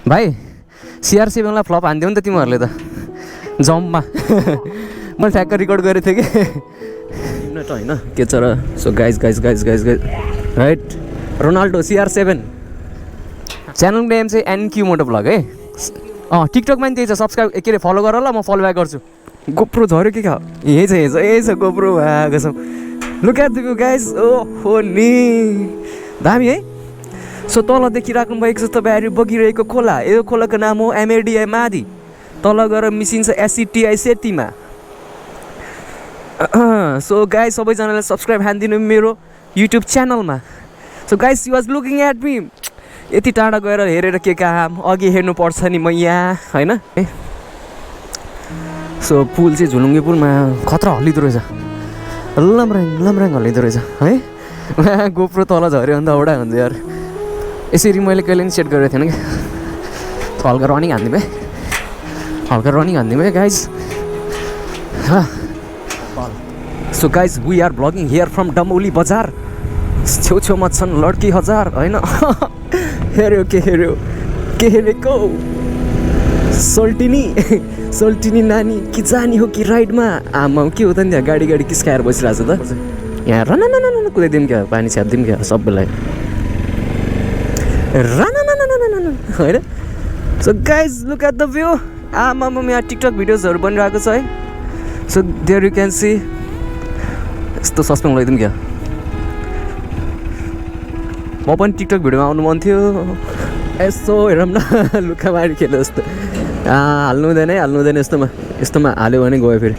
भाइ CR7 लाई flop हान्दियो नि त तिमीहरूले त जम्पमा मैले ठ्याक्क रेकर्ड गरेको थिएँ कि मिनट होइन के छ र so guys right Ronaldo CR7 च्यानलको नेम चाहिँ NQ मोटो भ्लग है टिकटकमा नि त्यही छ सब्सक्राइब के अरे फलो गर ल म फलो ब्याक गर्छु गोप्रो झऱ्यो के क्या यही छ गोप्रो कसम look at the view guys ओहो नि दामी है सो तल देखिराख्नु भएको छ तपाईँहरू बगिरहेको खोला यो खोलाको नाम हो MADI मादी तल गएर मिसिन्छ SCTI सेतीमा सो गाइज सबैजनाले सब्सक्राइब हानिदिनु मेरो युट्युब च्यानलमा so guys she was looking at me यति टाढा गएर हेरेर के काम अघि हेर्नुपर्छ नि म यहाँ होइन सो पुल चाहिँ झुलुङ्गे पुलमा खतरा हल्लिँदो रहेछ लम्राङ हल्लिँदो रहेछ है गोप्रो तल झऱ्यो भने त औडा हुन्छ यार यसरी मैले कहिले पनि सेट गरेको थिएन क्या हल्का रनिङ हानिदिउँ है guys so guys we are ब्लगिङ हियर फ्रम डमौली बजार छेउछेउमा छन् लड्की हजार होइन हेरेको सोल्टिनी नानी कि जानी हो कि राइडमा आमा के हो त नि त्यहाँ गाडी किस्काएर बसिरहेको छ त यहाँ रन कुदाइदिउँ क्या पानी छ्यापिदिउँ क्या सबैलाई होइन so guys look at the view आमा यहाँ टिकटक भिडियोजहरू बनिरहेको छ है so there you can see यस्तो सस्पेन्ड लगाइदिउँ क्या म पनि टिकटक भिडियोमा आउनु मन थियो यसो हेरौँ न लुकामारी खेल्यो जस्तो हाल्नु हुँदैन यस्तोमा हाल्यो भने गयो फेरि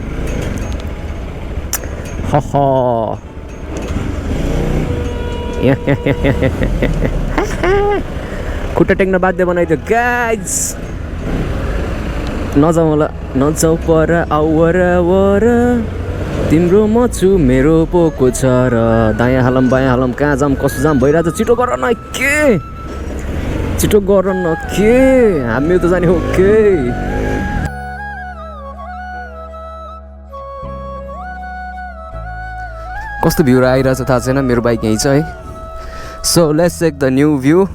खुट्टा टेक्न बाध्य बनाइदियो गाइज नजाऊ पर आवर तिम्रो म छु मेरो पोको छ र दायाँ हालम बायाँ हालम कहाँ जाम कसो जाम भइरहेछ छिटो गर न के हामी त जाने हो के कस्तो भ्यू आइरहेछ थाहा छैन मेरो बाइक यहीँ छ है so let's check the new view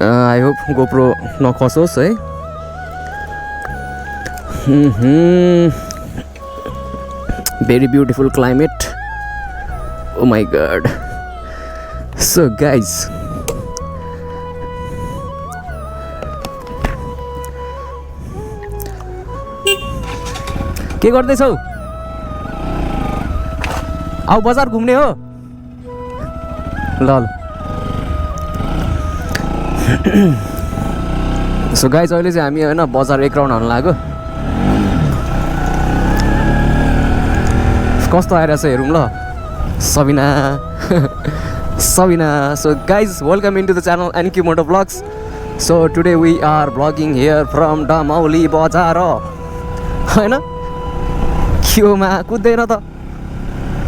I hope GoPro नखसोस् है very beautiful climate oh my god so guys के गर्दैछौ आऊ बजार घुम्ने हो ल सो गाइज अहिले चाहिँ हामी होइन बजार एक राउन्ड हाल्नु लाग्यो कस्तो आइरहेछ हेरौँ ल Sabina so guys welcome into the channel NQ Moto vlogs so today we are ब्लगिङ हियर फ्रम डमौली बजार होइन खिउमा कुद्दैन त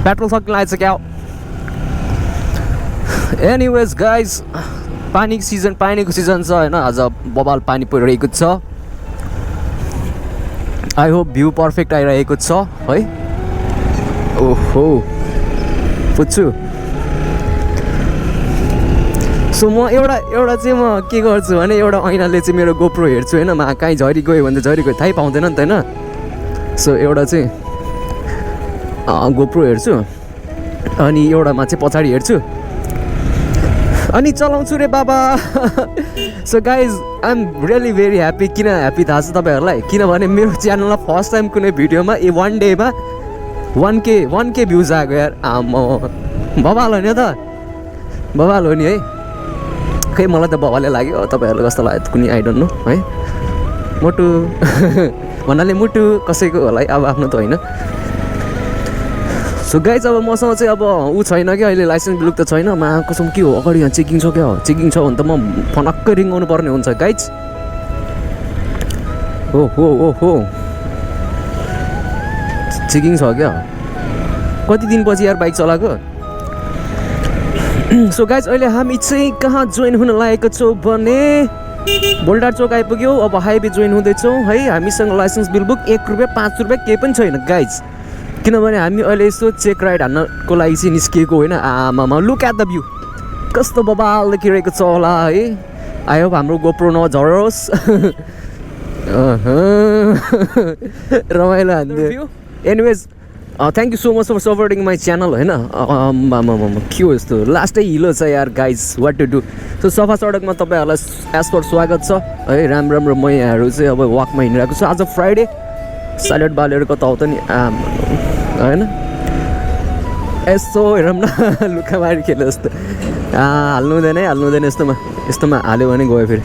पेट्रोल सकिन आएछ क्या एनिवेज गाइज पानीको सिजन छ होइन आज बबाल पानी परिरहेको छ आई होप भ्यू पर्फेक्ट आइरहेको छ है ओहो पुग्छु सो म एउटा चाहिँ म के गर्छु भने एउटा ऐनाले चाहिँ मेरो गोप्रो हेर्छु होइन कहीँ झरी गयो भने त झरी गयो थाहै पाउँदैन नि त होइन सो एउटा चाहिँ गोप्रो हेर्छु अनि एउटामा चाहिँ पछाडि हेर्छु अनि चलाउँछु रे बाबा so guys I am really very happy किन ह्याप्पी थाहा छ तपाईँहरूलाई किनभने मेरो च्यानलमा फर्स्ट टाइम कुनै भिडियोमा वान डेमा 1K भ्युज आएको यार आम्मा बबाल हो नि त बबाल हो नि है खै मलाई त बबाले लाग्यो तपाईँहरूलाई कस्तो लाग्यो कुनै आई डोन्ट नो है मोटु भन्नाले मुटु कसैको होला है अब आफ्नो त होइन सो गाइज अब मसँग चाहिँ अब ऊ छैन क्या अहिले लाइसेन्स बुक त छैन कसम के हो अगाडि यहाँ चेकिङ छ क्या चेकिङ छ भने त म फनक्कै रिङ्गाउनु पर्ने हुन्छ गाइज हो चेकिङ छ क्या कति दिनपछि यार बाइक चलाएको सो गाइज अहिले हामी चाहिँ कहाँ जोइन हुन लागेको छौँ भने बोल्डार चौक आइपुग्यो अब हाइवे जोइन हुँदैछौँ है हामीसँग लाइसेन्स बिल बुक 1 रुपियाँ 5 रुपियाँ केही पनि छैन गाइज किनभने हामी अहिले यसो चेक राइड हान्नको लागि चाहिँ निस्किएको होइन आमामा लुक एट द भ्यू कस्तो बबाल देखिरहेको छ होला है आई होप हाम्रो गोप्रो नझरोस् रमाइलो हान्थ्यो anyways thank you so much for supporting my channel होइन के हो यस्तो लास्टै हिलो छ यार guys what to do so सफा सडकमा तपाईँहरूलाई एज पर स्वागत छ है राम्रो राम्रो मैयाहरू चाहिँ अब वाकमा हिँडिरहेको छ आज फ्राइडे स्यालेड बालेर कता हो त नि होइन यसो हेरौँ न लुकामारी खेल्यो जस्तो हाल्नु हुँदैन है हाल्नु हुँदैन यस्तोमा हाल्यो भने गयो फेरि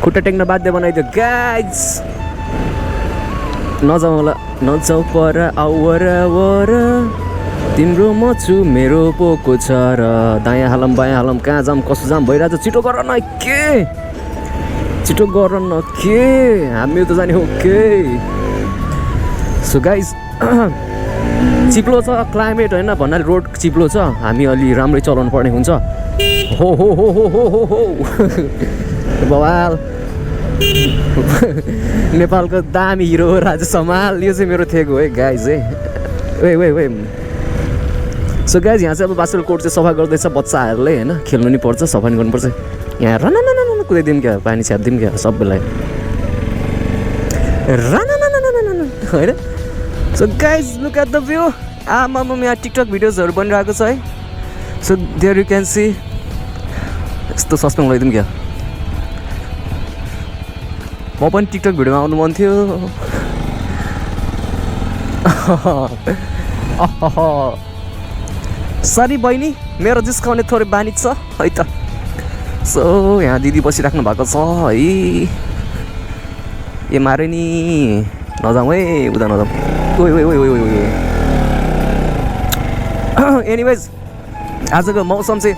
खुट्टा टेक्न बाध्य बनाइदियो गाइज नजाउँ होला नजाउ पर आवर वर तिम्रो म छु मेरो पोको छ र दायाँ हालम बायाँ हालम कहाँ जाम कसो जाम भइरहेछ छिटो गर न के छिटो गर न के हामी त जाने हो के सो गाइज चिप्लो छ क्लाइमेट होइन भन्नाले रोड चिप्लो छ हामी अलि राम्रै चलाउनु पर्ने हुन्छ हो हो हो हो हो हो हो बवाल नेपालको दामी हिरो राजा समाल यो चाहिँ मेरो थेगो है गाइज है वे सो गाइज यहाँ चाहिँ अब बास्केटबल कोर्ट चाहिँ सफा गर्दैछ बच्चाहरूले होइन खेल्नु नि पर्छ सफा नि गर्नुपर्छ यहाँ रन कुदाइदिउँ क्या पानी छ्यापिदिउँ क्या सबैलाई होइन so guys look at the view आमा यहाँ टिकटक भिडियोजहरू बनिरहेको छ है so there you can see यस्तो सस्पेन्ड लगाइदिउँ क्या म पनि टिकटक भिडियोमा आउनु मन थियो सरी बहिनी मेरो जिस्काउने थोरै बानी छ है त सो यहाँ दिदी बसिराख्नु भएको छ है ए मारे नि नजाउँ है उता नजाउँ एनिवेज आजको मौसम चाहिँ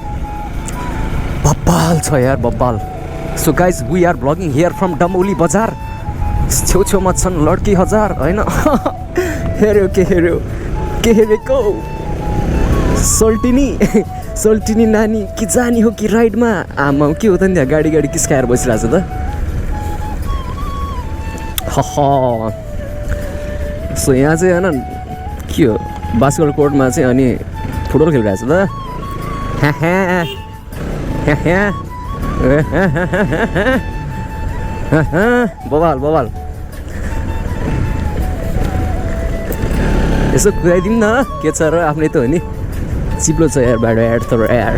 बब्बाल छ यार बब्बाल सो गाइज वी आर ब्लगिङ हियर फ्रम डमौली बजार छेउछेउमा छन् लड्की हजार होइन हेऱ्यो के हेरेको सोल्टिनी नानी कि जानी हो कि राइडमा आमा के हो त नि त्यहाँ गाडी किस्काएर बसिरहेको छ त सो यहाँ चाहिँ होइन के हो बास्केटबल कोर्टमा चाहिँ अनि फुटबल खेलिरहेको छ त बवाल यसो कुदाइदिउँ न के छ र आफ्नै त हो नि चिप्लो छ यार बाटो एड तर एयर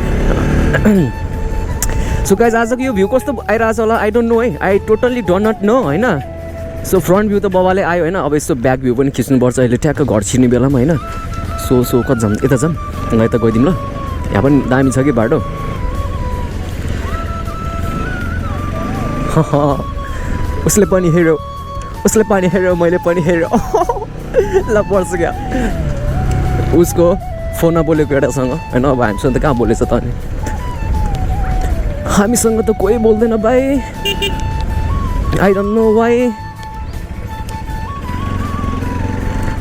सो गाइज आजको यो भ्यू कस्तो आइरहेछ होला आई डोन्ट नो है I totally don't not know होइन सो फ्रन्ट भ्यू त बबाले आयो होइन अब यस्तो ब्याक भ्यू पनि खिच्नुपर्छ अहिले ट्याक्क घर छिर्ने बेलामा होइन सो कति जाऊँ यता जाऊँ यता गइदिउँ ल यहाँ पनि दामी छ कि बाटो उसले पनि हेऱ्यो मैले पनि हेऱ्यो ल पर्छ क्या उसको फोनमा बोलेको एउटासँग होइन अब हामीसँग त कहाँ बोलेछ त अनि हामीसँग त कोही बोल्दैन भाइ I don't know why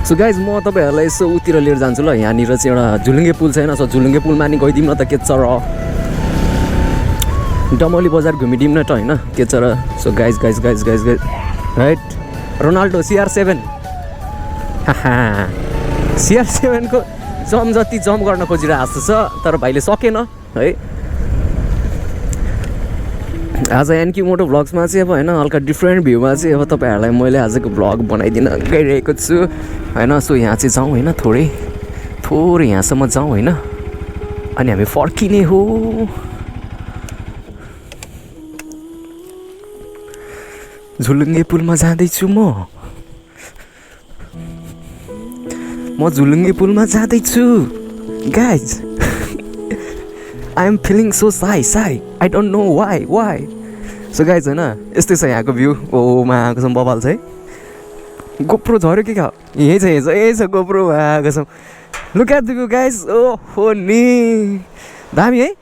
so guys म तपाईँहरूलाई यसो उतिर लिएर जान्छु ल यहाँनिर चाहिँ एउटा झुलुङ्गे पुल छैन सो झुलुङ्गे पुलमा नि गइदिउँ न त के छ र डमौली बजार घुमिदिउँ न त होइन के छ र so guys right Ronaldo CR7 CR7को जम जति जम गर्न खोजिरहेको जस्तो छ तर भाइले सकेन है आज एनक्यू मोटो भ्लग्समा चाहिँ अब होइन हल्का डिफ्रेन्ट भ्यूमा चाहिँ अब तपाईँहरूलाई मैले आजको भ्लग बनाइदिन गइरहेको छु होइन सो यहाँ चाहिँ जाउँ होइन थोरै यहाँसम्म जाउँ होइन अनि हामी फर्किने हो झुलुङ्गे पुलमा जाँदैछु म झुलुङ्गे पुलमा जाँदैछु guys I am feeling so shy I don't know why so guys होइन यस्तै छ यहाँको भ्यू ओ माको छ बबाल छ है गोप्रो झऱ्यो के क्या यही छ गोप्रो आएको छ look at the view guys ओ हो नि दामी है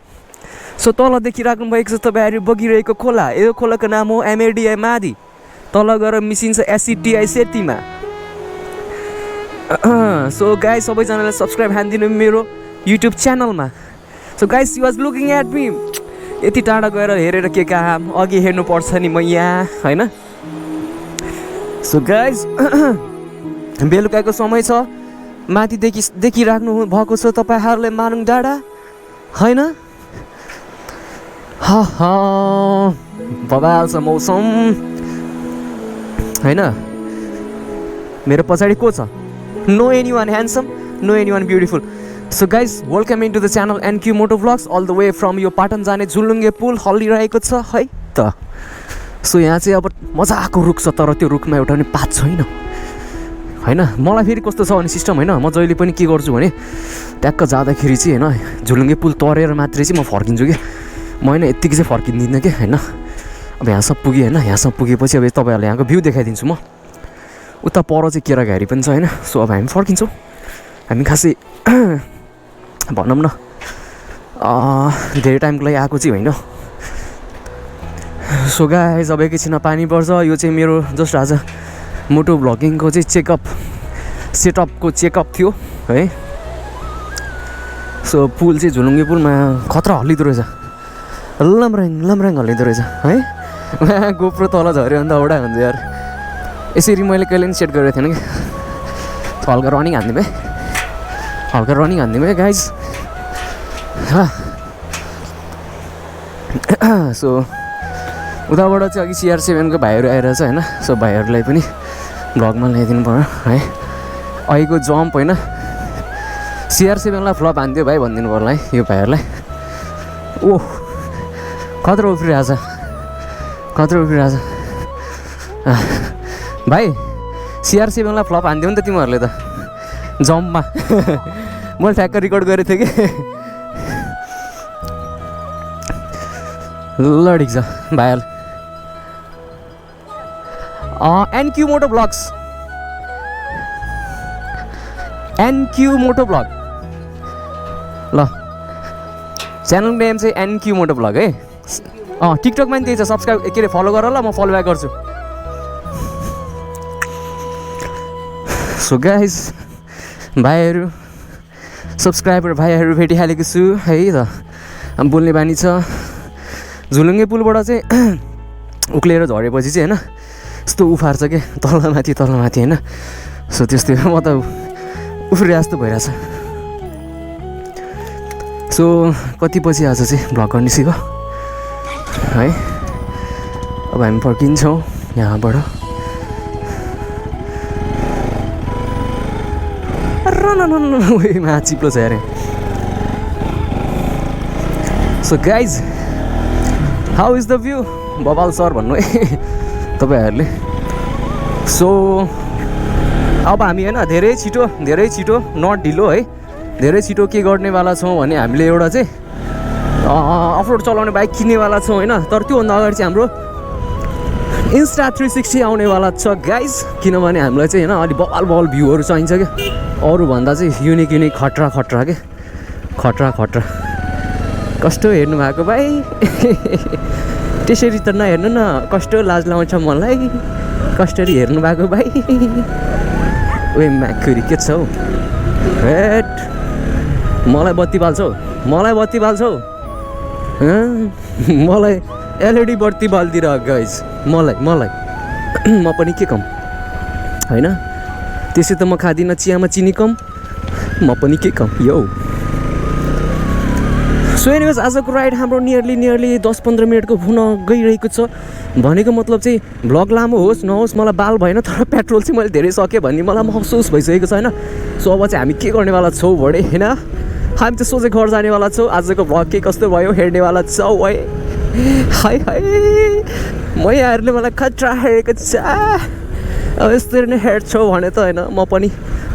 सो तल देखिराख्नु भएको छ तपाईँहरू बगिरहेको खोला यो खोलाको नाम हो MADI मादी तल गएर मिसिन्छ SCTI सेतीमा सो गाइज सबैजनालाई सब्सक्राइब हानिदिनु मेरो युट्युब च्यानलमा so guys she was looking at me यति टाढा गएर हेरेर के काम अघि हेर्नुपर्छ नि म यहाँ होइन सो गाइज बेलुकाको समय छ माथि देखिराख्नु भएको छ तपाईँहरूले मानुङ डाँडा होइन बबाल छ मौसम होइन मेरो पछाडि को छ no anyone handsome no anyone beautiful so guys welcome into the channel NQ Moto vlogs all the way from यो पाटन जाने झुलुङ्गे पुल हल्लिरहेको छ है त सो यहाँ चाहिँ अब मजाको रुख छ तर त्यो रुखमा एउटा पनि पात छैन होइन मलाई फेरि कस्तो छ भने सिस्टम होइन म जहिले पनि के गर्छु भने ट्याक्क जाँदाखेरि चाहिँ होइन झुलुङ्गे पुल तरेर मात्रै चाहिँ म फर्किन्छु कि म होइन यत्तिकै चाहिँ फर्किँदिनँ कि होइन अब यहाँसम्म पुगेँ होइन यहाँसम्म पुगेपछि अब तपाईँहरूलाई यहाँको भ्यू देखाइदिन्छु म उता पर चाहिँ केराघारी पनि छ होइन सो अब हामी फर्किन्छौँ हामी खासै भनौँ न धेरै टाइमको लागि आएको चाहिँ होइन सो गाइस अब एकैछिनमा पानी पर्छ यो चाहिँ मेरो जस्ट आज मोटो भ्लगिङको चाहिँ चेकअप सेटअपको चेकअप थियो है सो पुल चाहिँ झुलुङ्गे पुलमा खतरा हल्लिँदो रहेछ लम्राङ हल्लिँदो रहेछ है गोप्रो तल झऱ्यो अन्त औडा हुन्छ यार यसरी मैले कहिले पनि सेट गरेको थिएन कि हल्का रनिङ हानिदिउँ है गाइज सो उताबाट चाहिँ अघि CR7 को भाइहरू आइरहेछ होइन सो भाइहरूलाई पनि भ्लगमा ल्याइदिनु पऱ्यो है अहिलेको जम्प होइन CR7 लाई फ्लप हान्थ्यो भाइ भनिदिनु पर्ला है यो भाइहरूलाई ओह खतरा उफ्रिरहेछ भाइ CR7 लाई फ्लप हान्थ्यो नि त तिमीहरूले त जम्पमा मैले ठ्याक्क रेकर्ड गरेको थिएँ कि ल ठिक छ भाइहरूले एनक्यू मोटो भ्लग्स एनक्यू मोटो भ्लग ल च्यानल नेम चाहिँ एनक्यू मोटो भ्लग है टिकटकमा पनि त्यही छ सब्सक्राइब के अरे फलो गर ल म फलो ब्याक गर्छु सो गाइज भाइहरू सब्सक्राइबर भाइहरू भेटिहालेको छु है त बोल्ने बानी छ झुलुङ्गे पुलबाट चाहिँ उक्लिएर झरेपछि चाहिँ होइन यस्तो उफार्छ क्या तलमाथि होइन सो त्यस्तै म त उफ्रिए जस्तो भइरहेछ सो कति पछि आज चाहिँ भ्लग गर्न निस्केको है अब हामी फर्किन्छौँ यहाँबाट मा चिप्लो छ अरे so guys how is the view बबाल सर भन्नु है तपाईँहरूले सो अब हामी होइन धेरै छिटो नट ढिलो है धेरै छिटो के गर्नेवाला छौँ भने हामीले एउटा चाहिँ अफरोड चलाउने बाइक किन्नेवाला छौँ होइन तर त्योभन्दा अगाडि चाहिँ हाम्रो इन्स्टा 360 आउनेवाला छ गाइज किनभने हामीलाई चाहिँ होइन अलिक बबाल भ्यूहरू चाहिन्छ क्या अरूभन्दा चाहिँ युनिक खतरा के खतरा कस्तो हेर्नु भएको भाइ त्यसरी त नहेर्नु न कस्तो लाज लाउँछ मलाई कसरी हेर्नु भएको भाइ ओए म्याकुरी के छ हौ हेट मलाई बत्ती बाल्छौ मलाई एलइडी बत्ती बालिदिएर गाइज मलाई म पनि के कम होइन त्यसै त म खाँदिनँ चियामा चिनी कम म पनि के कम यो सो एनिवेज आजको राइड हाम्रो नियरली 10-15 मिनटको हुन गइरहेको छ भनेको मतलब चाहिँ भ्लग लामो होस् नहोस् मलाई बाल भएन तर पेट्रोल चाहिँ मैले धेरै सकेँ भन्ने मलाई महसुस भइसकेको छ होइन सो अब चाहिँ हामी के गर्नेवाला छौँ भने होइन हामी चाहिँ सोझै घर जानेवाला छौँ आजको भ्लग के कस्तो भयो हेर्नेवाला छौँ है हाई मैयाहरूले मलाई खतरा हेरेको छ अब यस्तरी नै हेर्छौ भने त होइन म पनि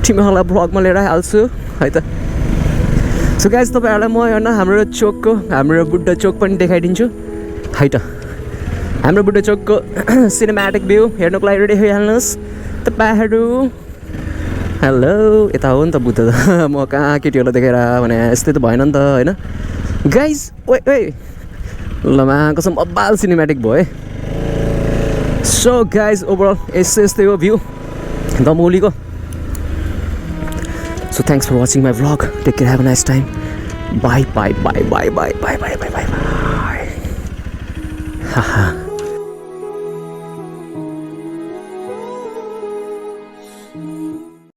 तिमीहरूलाई भ्लगमा लिएर हाल्छु है त सो गाइज तपाईँहरूलाई म होइन हाम्रो बुड्ढा चोक पनि देखाइदिन्छु है त हाम्रो बुड्ढा चोकको सिनेमेटिक भ्यू हेर्नुको लागि रेडी भइहाल्नुहोस् तपाईँहरू हेलो यता हो नि त बुद्ध त म कहाँ केटीहरूलाई देखेर भने यस्तै त भएन नि त होइन गाइज ओए ल मा कसम बबाल सिनेमेटिक भयो है सो गाइज ओभरअल यस्तै हो भ्यू दमौलीको so thanks for watching my vlog take care have a nice time by